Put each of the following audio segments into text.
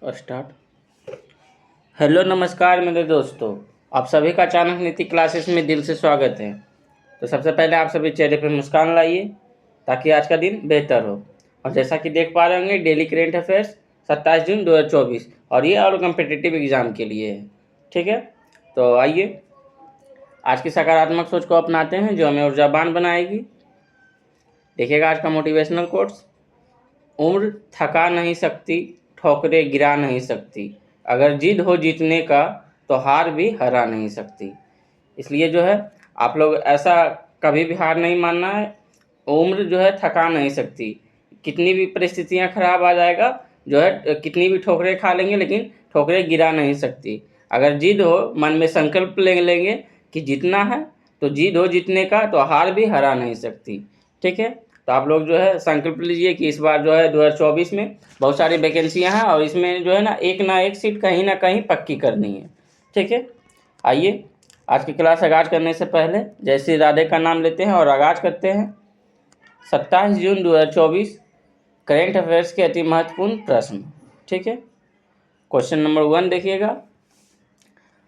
और start. Hello नमस्कार मेरे दोस्तों, आप सभी का चाणक्य नीति क्लासेस में दिल से स्वागत है। तो सबसे पहले आप सभी चेहरे पर मुस्कान लाइए ताकि आज का दिन बेहतर हो। और जैसा कि देख पा रहे होंगे, डेली करेंट अफेयर्स 27 जून 2024 और ये और कम्पिटिटिव एग्जाम के लिए है। ठीक है, तो आइए आज की सकारात्मक सोच को अपनाते हैं जो हमें ऊर्जावान बनाएगी। देखिएगा आज का मोटिवेशनल कोट्स। उम्र थका नहीं सकती, ठोकरें गिरा नहीं सकती, अगर जिद हो जीतने का तो हार भी हरा नहीं सकती। इसलिए जो है आप लोग ऐसा कभी भी हार नहीं मानना है। उम्र जो है थका नहीं सकती, कितनी भी परिस्थितियां खराब आ जाएगा, जो है कितनी भी ठोकरें खा लेंगे लेकिन ठोकरें गिरा नहीं सकती। अगर जिद हो, मन में संकल्प ले लेंगे कि जीतना है, तो जिद हो जीतने का तो हार भी हरा नहीं सकती। ठीक है, तो आप लोग जो है संकल्प लीजिए कि इस बार जो है 2024 में बहुत सारी वैकेंसियां हैं और इसमें जो है ना एक सीट कहीं ना कहीं पक्की करनी है। ठीक है, आइए आज की क्लास आगाज करने से पहले जय श्री राधे का नाम लेते हैं और आगाज करते हैं। 27 जून 2024 करेंट अफेयर्स के अति महत्वपूर्ण प्रश्न। ठीक है, क्वेश्चन नंबर 1 देखिएगा।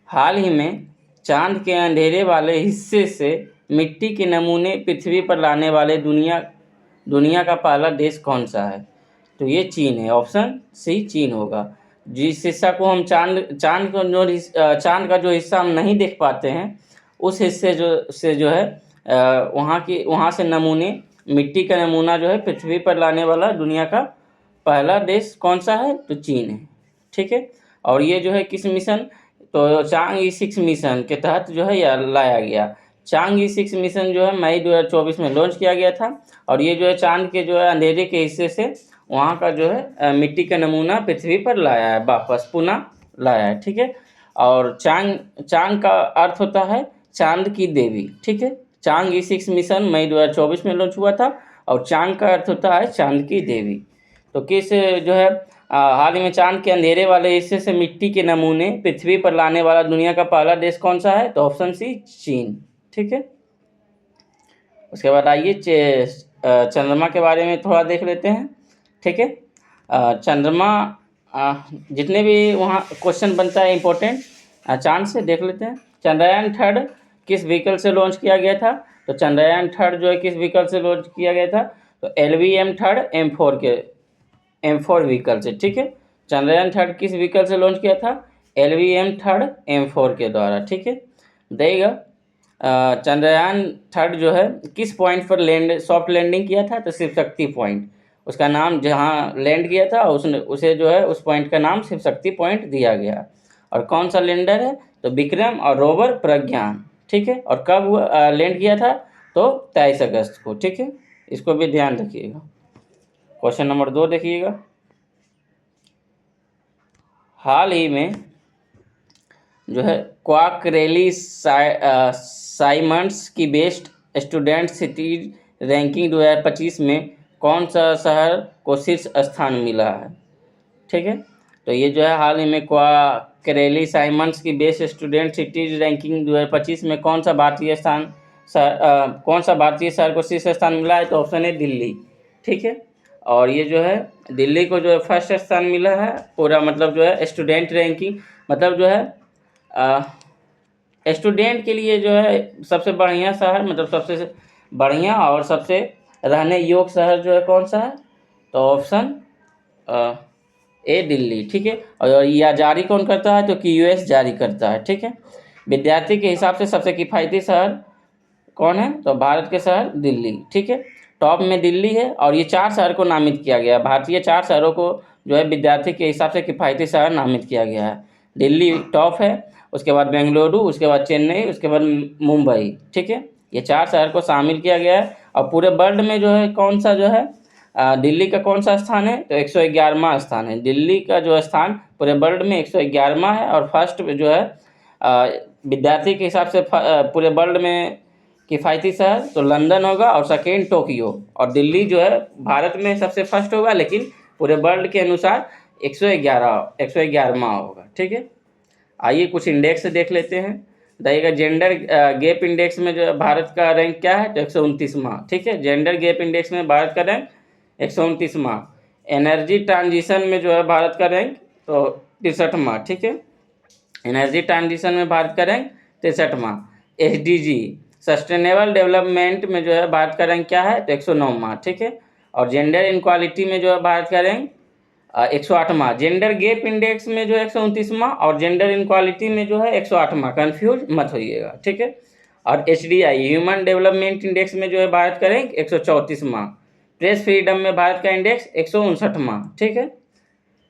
हाल ही में चांद के अंधेरे वाले हिस्से से मिट्टी के नमूने पृथ्वी पर लाने वाले दुनिया का पहला देश कौन सा है? तो ये चीन है। ऑप्शन सी चीन होगा। जिस हिस्सा को हम चांद का जो हिस्सा हम नहीं देख पाते हैं, उस हिस्से जो है वहाँ से नमूने, मिट्टी का नमूना जो है पृथ्वी पर लाने वाला दुनिया का पहला देश कौन सा है? तो चीन है। ठीक है, और ये जो है किस मिशन, तो चांग-E6 मिशन के तहत जो है यह लाया गया। चांग-E6 मिशन जो है मई 2024 में लॉन्च किया गया था और ये जो है चांद के जो है अंधेरे के हिस्से से वहाँ का जो है मिट्टी का नमूना पृथ्वी पर लाया है, वापस पुनः लाया है। ठीक है, और चांग का अर्थ होता है चांद की देवी। ठीक है, चांग-E6 मिशन मई 2024 में लॉन्च हुआ था और चांग का अर्थ होता है चांद की देवी। तो किस जो है हाल ही में चांद के अंधेरे वाले हिस्से से मिट्टी के नमूने पृथ्वी पर लाने वाला दुनिया का पहला देश कौन सा है? तो ऑप्शन सी चीन। ठीक है, उसके बाद आइए चंद्रमा के बारे में थोड़ा देख लेते हैं। ठीक है, चंद्रमा जितने भी वहाँ क्वेश्चन बनता है इम्पोर्टेंट चांद से देख लेते हैं। चंद्रयान 3 किस व्हीकल से लॉन्च किया गया था? तो चंद्रयान 3 जो है किस व्हीकल से लॉन्च किया गया था? तो LVM-3 M4 व्हीकल से। ठीक है, चंद्रयान 3 किस व्हीकल से लॉन्च किया था? LVM-3 M4 के द्वारा। ठीक है, देगा चंद्रयान 3 जो है किस पॉइंट पर सॉफ्ट लैंडिंग किया था? तो शिव शक्ति पॉइंट, उसका नाम जहाँ लैंड किया था उसे जो है उस पॉइंट का नाम शिव शक्ति पॉइंट दिया गया। और कौन सा लैंडर है? तो विक्रम और रोवर प्रज्ञान। ठीक है, और कब लैंड किया था? तो 23 अगस्त को। ठीक है, इसको भी ध्यान रखिएगा। क्वेश्चन नंबर 2 देखिएगा। हाल ही में जो है क्वाकरेली साइमंड्स की बेस्ट स्टूडेंट सिटी रैंकिंग 2025 में कौन सा शहर को शीर्ष स्थान मिला है? ठीक है, तो ये जो है हाल ही में क्वाकरेली साइमंड्स की बेस्ट स्टूडेंट सिटी रैंकिंग 2025 में कौन सा भारतीय शहर को शीर्ष स्थान मिला है? तो ऑप्शन है दिल्ली। ठीक है, और ये जो है दिल्ली को जो है फर्स्ट स्थान मिला है पूरा, मतलब जो है स्टूडेंट रैंकिंग, मतलब जो है स्टूडेंट के लिए जो है सबसे बढ़िया शहर, मतलब सबसे बढ़िया और सबसे रहने योग्य शहर जो है कौन सा है? तो ऑप्शन ए दिल्ली। ठीक है, और यह जारी कौन करता है? तो कि US जारी करता है। ठीक है, विद्यार्थी के हिसाब से सबसे किफ़ायती शहर कौन है? तो भारत के शहर दिल्ली। ठीक है, टॉप में दिल्ली है और ये 4 शहर को नामित किया गया है। भारतीय 4 शहरों को जो है विद्यार्थी के हिसाब से किफ़ायती शहर नामित किया गया है। दिल्ली टॉप है, उसके बाद बेंगलुरु, उसके बाद चेन्नई, उसके बाद मुंबई। ठीक है, ये 4 शहर को शामिल किया गया है। और पूरे वर्ल्ड में जो है कौन सा जो है दिल्ली का कौन सा स्थान है? तो 111वां स्थान है। दिल्ली का जो स्थान पूरे वर्ल्ड में 111वां है और फर्स्ट जो है विद्यार्थी के हिसाब से पूरे वर्ल्ड में किफ़ायती शहर तो लंदन होगा और सेकेंड टोक्यो, और दिल्ली जो है भारत में सबसे फर्स्ट होगा लेकिन पूरे वर्ल्ड के अनुसार 111वां होगा। ठीक है, आइए कुछ इंडेक्स देख लेते हैं। बताइएगा जेंडर गैप इंडेक्स में जो है भारत का रैंक क्या है? तो 129वां। ठीक है, जेंडर गैप इंडेक्स में भारत का रैंक 129वां। एनर्जी ट्रांजिशन में जो है भारत का रैंक तो 63वां, ठीक है। एनर्जी ट्रांजिशन में भारत का रैंक 63वां। SDG सस्टेनेबल डेवलपमेंट में जो है भारत का रैंक क्या है, तो 109वां, ठीक है। और जेंडर इनक्वालिटी में जो है भारत का रैंक 108वां। जेंडर गैप इंडेक्स में जो है 129वां, और जेंडर इनक्वालिटी में जो है 108वां, कन्फ्यूज मत होइएगा, ठीक है। और HDI ह्यूमन डेवलपमेंट इंडेक्स में जो है भारत का रैंक 134वां। प्रेस फ्रीडम में भारत का इंडेक्स 159वां, ठीक है।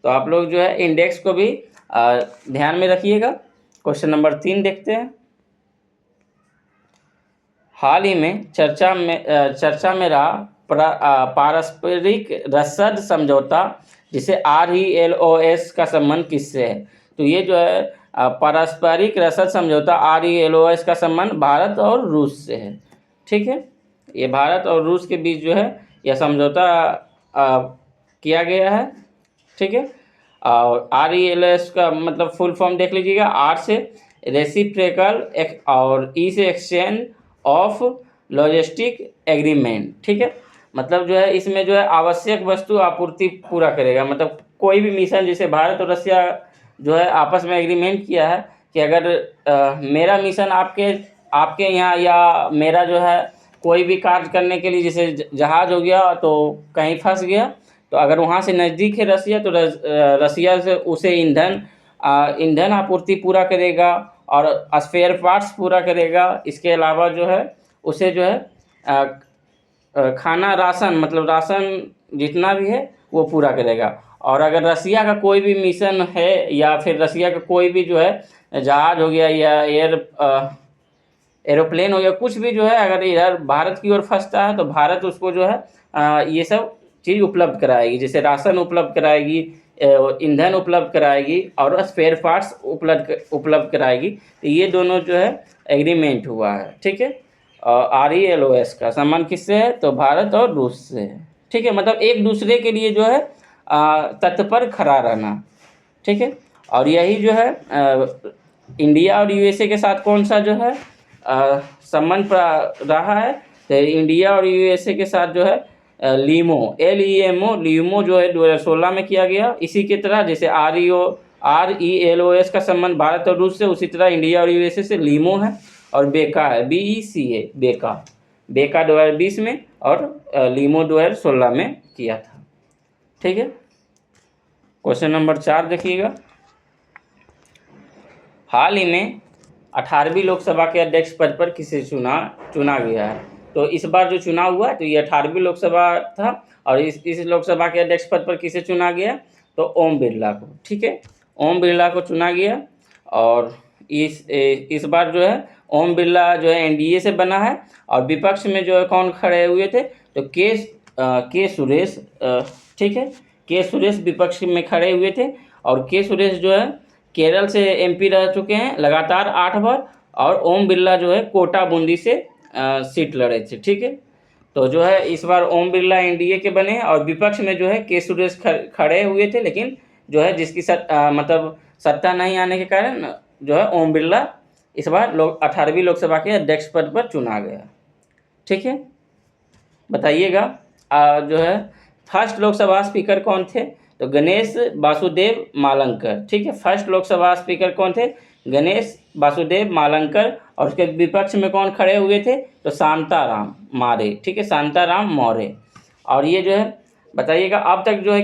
तो आप लोग जो है इंडेक्स को भी ध्यान में रखिएगा। क्वेश्चन नंबर 3 देखते हैं। हाल ही में चर्चा में रहा पारस्परिक रसद समझौता, जिसे RELOS का संबंध किससे है। तो ये जो है पारस्परिक रसद समझौता RELOS का संबंध भारत और रूस से है, ठीक है। ये भारत और रूस के बीच जो है यह समझौता किया गया है, ठीक है। और RELOS का मतलब फुल फॉर्म देख लीजिएगा। R से रेसिप्रोकल और E से एक्सचेंज ऑफ लॉजिस्टिक एग्रीमेंट, ठीक है। मतलब जो है इसमें जो है आवश्यक वस्तु आपूर्ति पूरा करेगा। मतलब कोई भी मिशन, जैसे भारत और रसिया जो है आपस में एग्रीमेंट किया है कि अगर मेरा मिशन आपके यहाँ, या मेरा जो है कोई भी कार्य करने के लिए, जैसे जहाज़ हो गया तो कहीं फंस गया, तो अगर वहाँ से नज़दीक है रसिया, तो रसिया से उसे ईंधन आपूर्ति पूरा करेगा और स्पेयर पार्ट्स पूरा करेगा। इसके अलावा जो है उसे जो है खाना, राशन, मतलब राशन जितना भी है वो पूरा करेगा। और अगर रसिया का कोई भी मिशन है, या फिर रसिया का कोई भी जो है जहाज हो गया या एरोप्लेन हो गया, कुछ भी जो है अगर इधर भारत की ओर फंसता है, तो भारत उसको जो है ये सब चीज़ उपलब्ध कराएगी, जैसे राशन उपलब्ध कराएगी, ईंधन उपलब्ध कराएगी और स्पेयर पार्ट्स उपलब्ध कराएगी। तो ये दोनों जो है एग्रीमेंट हुआ है, ठीक है। RELOS का संबंध किससे है, तो भारत और रूस से है, ठीक है। मतलब एक दूसरे के लिए जो है तत्पर खड़ा रहना, ठीक है। और यही जो है इंडिया और USA के साथ कौन सा जो है संबंध रहा है, तो इंडिया और USA के साथ जो है लीमो जो है 2016 में किया गया। इसी की तरह जैसे RELOS का संबंध भारत और रूस से, उसी तरह इंडिया और USA से लीमो है। और बेका है, BECA, बेका 2020 में और लीमो 2016 में किया था, ठीक है। क्वेश्चन नंबर 4 देखिएगा। हाल ही में 18वीं लोकसभा के अध्यक्ष पद पर किसे चुना गया है। तो इस बार जो चुनाव हुआ, तो ये 18वीं लोकसभा था, और इस लोकसभा के अध्यक्ष पद पर किसे चुना गया, तो ओम बिरला को, ठीक है। ओम बिरला को चुना गया। और इस बार जो है ओम बिरला जो है NDA से बना है। और विपक्ष में जो है कौन खड़े हुए थे, तो के सुरेश, ठीक है। के सुरेश विपक्ष में खड़े हुए थे। और के सुरेश जो है केरल से MP रह चुके हैं लगातार 8 बार। और ओम बिरला जो है कोटा बूंदी से सीट लड़े थे, ठीक है। तो जो है इस बार ओम बिरला NDA के बने, और विपक्ष में जो है के सुरेश खड़े हुए थे, लेकिन जो है जिसकी मतलब सत्ता नहीं आने के कारण जो है ओम बिरला इस बार 18वीं लोकसभा के अध्यक्ष पद पर चुना गया, ठीक है। बताइएगा जो है फर्स्ट लोकसभा स्पीकर कौन थे, तो गणेश वासुदेव मालंकर, ठीक है। फर्स्ट लोकसभा स्पीकर कौन थे, गणेश वासुदेव मालंकर। और उसके विपक्ष में कौन खड़े हुए थे, तो शांताराम मौर्य, ठीक है, शांताराम मौर्य। और ये जो है बताइएगा अब तक जो है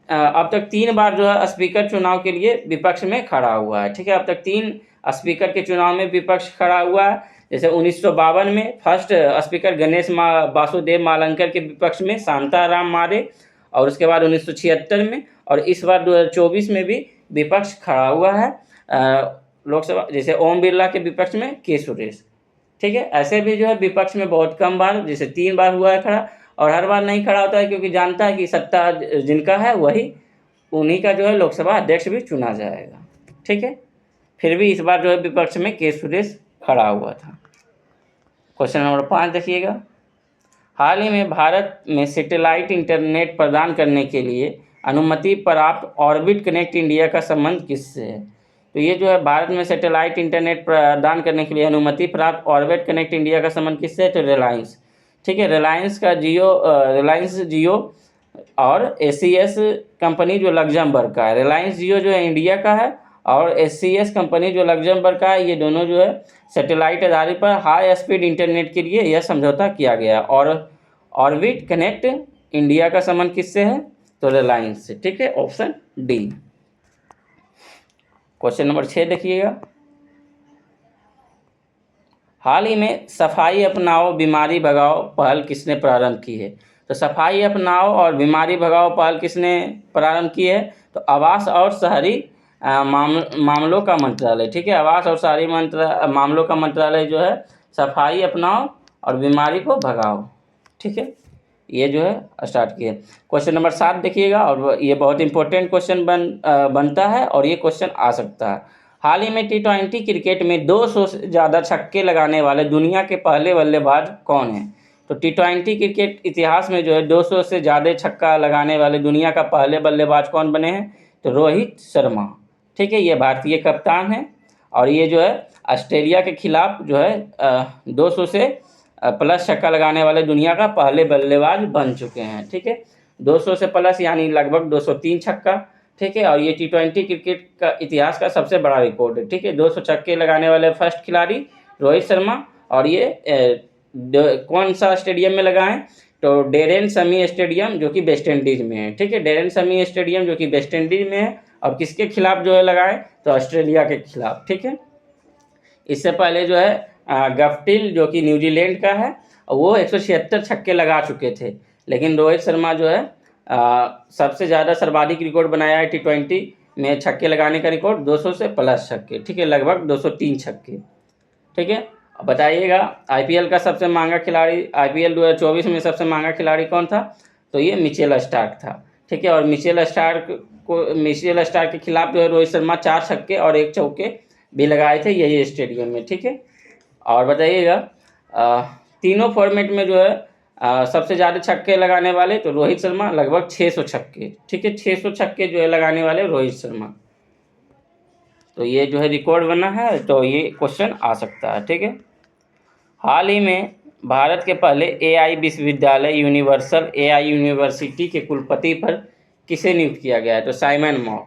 अब तक 3 बार जो है स्पीकर चुनाव के लिए विपक्ष में खड़ा हुआ है, ठीक है। अब तक 3 स्पीकर के चुनाव में विपक्ष खड़ा हुआ है। जैसे 1952 में फर्स्ट स्पीकर गणेश वासुदेव मालंकर के विपक्ष में शांताराम मौर्य, और उसके बाद 1976 में, और इस बार 2024 में भी विपक्ष खड़ा हुआ है लोकसभा, जैसे ओम बिरला के विपक्ष में के सुरेश, ठीक है। ऐसे भी जो है विपक्ष में बहुत कम बार, जैसे 3 बार हुआ है खड़ा, और हर बार नहीं खड़ा होता है, क्योंकि जानता है कि सत्ता जिनका है उन्हीं का जो है लोकसभा अध्यक्ष भी चुना जाएगा, ठीक है। फिर भी इस बार जो है विपक्ष में के सुरेश खड़ा हुआ था। क्वेश्चन नंबर 5 देखिएगा। हाल ही में भारत में सैटेलाइट इंटरनेट प्रदान करने के लिए अनुमति प्राप्त ऑर्बिट कनेक्ट इंडिया का संबंध किससे है। तो ये जो है भारत में सैटेलाइट इंटरनेट प्रदान करने के लिए अनुमति प्राप्त ऑर्बिट कनेक्ट इंडिया का संबंध किससे है, तो रिलायंस, ठीक है। रिलायंस जियो और ACS कंपनी जो लग्जमबर्ग का है। रिलायंस जियो जो है इंडिया का है, और SCS कंपनी जो लग्जमबर्ग का है। ये दोनों जो है सैटेलाइट आधारित पर हाई स्पीड इंटरनेट के लिए यह समझौता किया गया। और ऑर्बिट कनेक्ट इंडिया का संबंध किससे है? तो रिलायंस से। ठीक है, ऑप्शन डी। क्वेश्चन नंबर 6 देखिएगा। हाल ही में सफाई अपनाओ बीमारी भगाओ पहल किसने प्रारंभ की है? तो सफाई अपनाओ और बीमारी भगाओ पहल किसने प्रारंभ की है? तो आवास और शहरी मामलों का मंत्रालय। ठीक है, आवास और शहरी मामलों का मंत्रालय जो है सफाई अपनाओ और बीमारी को भगाओ। ठीक है, ये जो है स्टार्ट किए। क्वेश्चन नंबर 7 देखिएगा, और ये बहुत इंपॉर्टेंट क्वेश्चन बनता है, और ये क्वेश्चन आ सकता है। हाल ही में T20 क्रिकेट में 200 से ज़्यादा छक्के लगाने वाले दुनिया के पहले बल्लेबाज कौन हैं? तो T20 क्रिकेट इतिहास में जो है 200 से ज़्यादा छक्का लगाने वाले दुनिया का पहले बल्लेबाज कौन बने हैं? तो रोहित शर्मा। ठीक है, ये भारतीय कप्तान है, और ये जो है ऑस्ट्रेलिया के खिलाफ जो है 200 से प्लस छक्का लगाने वाले दुनिया का पहले बल्लेबाज बन चुके हैं। ठीक है, 200 से प्लस यानी लगभग 203 छक्का। ठीक है, और ये T20 क्रिकेट का इतिहास का सबसे बड़ा रिकॉर्ड है। ठीक है, 200 छक्के लगाने वाले फर्स्ट खिलाड़ी रोहित शर्मा। और ये कौन सा स्टेडियम में लगाएं? तो डेरेन समी स्टेडियम जो कि वेस्ट इंडीज में है। ठीक है, डेरेन समी स्टेडियम जो कि वेस्ट इंडीज में है, और किसके खिलाफ जो है लगाएं? तो ऑस्ट्रेलिया के खिलाफ। ठीक है, इससे पहले जो है गफ्टिल जो कि न्यूजीलैंड का है, वो 176 छक्के लगा चुके थे। लेकिन रोहित शर्मा जो है सबसे ज़्यादा सर्वाधिक रिकॉर्ड बनाया है T20 में छक्के लगाने का रिकॉर्ड, 200 से प्लस छक्के। ठीक है, लगभग 203 छक्के। ठीक है, अब बताइएगा IPL का सबसे महंगा खिलाड़ी, IPL 2024 में सबसे महंगा खिलाड़ी कौन था? तो ये मिचेल स्टार्क था। ठीक है, और मिचेल स्टार्क के खिलाफ जो है रोहित शर्मा 4 छक्के और 1 चौके भी लगाए थे यही स्टेडियम में। ठीक है, और बताइएगा तीनों फॉर्मेट में जो है सबसे ज़्यादा छक्के लगाने वाले तो रोहित शर्मा, लगभग 600 छक्के। ठीक है, 600 छक्के जो है लगाने वाले रोहित शर्मा। तो ये जो है रिकॉर्ड बना है, तो ये क्वेश्चन आ सकता है। ठीक है, हाल ही में भारत के पहले AI विश्वविद्यालय यूनिवर्सल AI यूनिवर्सिटी के कुलपति पर किसे नियुक्त किया गया है? तो साइमन मॉ।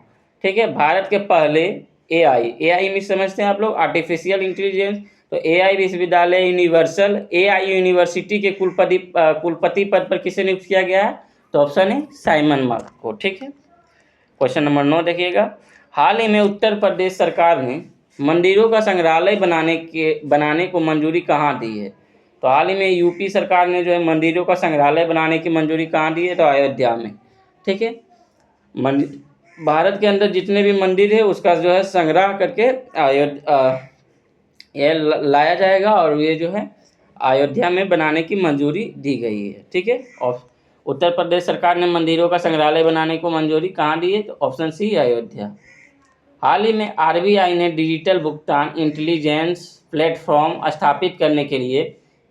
ठीक है, भारत के पहले AI में समझते हैं आप लोग आर्टिफिशियल इंटेलिजेंस। तो AI विश्वविद्यालय यूनिवर्सल AI यूनिवर्सिटी के कुलपति पद पर किसे नियुक्त किया गया है? तो ऑप्शन है साइमन मॉ को। ठीक है, क्वेश्चन नंबर 9 देखिएगा। हाल ही में उत्तर प्रदेश सरकार ने मंदिरों का संग्रहालय बनाने को मंजूरी कहाँ दी है? तो हाल ही में यूपी सरकार ने जो है मंदिरों का संग्रहालय बनाने की मंजूरी कहाँ दी है? तो अयोध्या में। ठीक है, भारत के अंदर जितने भी मंदिर है उसका जो है संग्रह करके ये लाया जाएगा, और ये जो है अयोध्या में बनाने की मंजूरी दी गई है। ठीक है, और उत्तर प्रदेश सरकार ने मंदिरों का संग्रहालय बनाने को मंजूरी कहाँ दी है? तो ऑप्शन सी अयोध्या। हाल ही में RBI ने डिजिटल भुगतान इंटेलिजेंस प्लेटफॉर्म स्थापित करने के लिए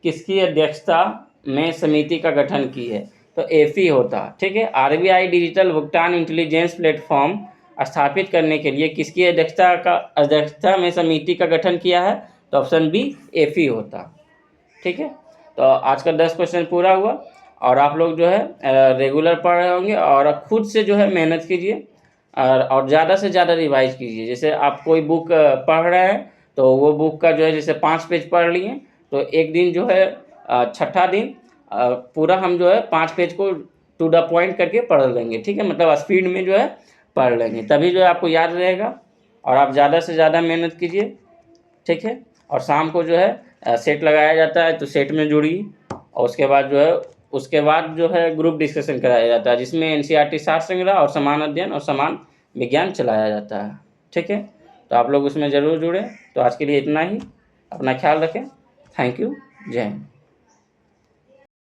किसकी अध्यक्षता में समिति का गठन की है? तो AFI होता। ठीक है, RBI डिजिटल भुगतान इंटेलिजेंस प्लेटफॉर्म स्थापित करने के लिए किसकी अध्यक्षता में समिति का गठन किया है? तो ऑप्शन बी AFI होता। ठीक है, तो आज का 10 क्वेश्चन पूरा हुआ, और आप लोग जो है रेगुलर पढ़ रहे होंगे, और खुद से जो है मेहनत कीजिए, और ज़्यादा से ज़्यादा रिवाइज कीजिए। जैसे आप कोई बुक पढ़ रहे हैं, तो वो बुक का जो है जैसे 5 पेज पढ़ लिए, तो एक दिन जो है छठा दिन पूरा हम जो है 5 पेज को टू द पॉइंट करके पढ़ लेंगे। ठीक है, मतलब स्पीड में जो है पढ़ लेंगे, तभी जो है आपको याद रहेगा। और आप ज़्यादा से ज़्यादा मेहनत कीजिए। ठीक है, और शाम को जो है सेट लगाया जाता है, तो सेट में जुड़िए, और उसके बाद जो है ग्रुप डिस्कशन कराया जाता है, जिसमें NCERT सार संग्रह और समान अध्ययन और समान विज्ञान चलाया जाता है। ठीक है, तो आप लोग उसमें ज़रूर जुड़ें। तो आज के लिए इतना ही, अपना ख्याल रखें। थैंक यू, जय हिंद।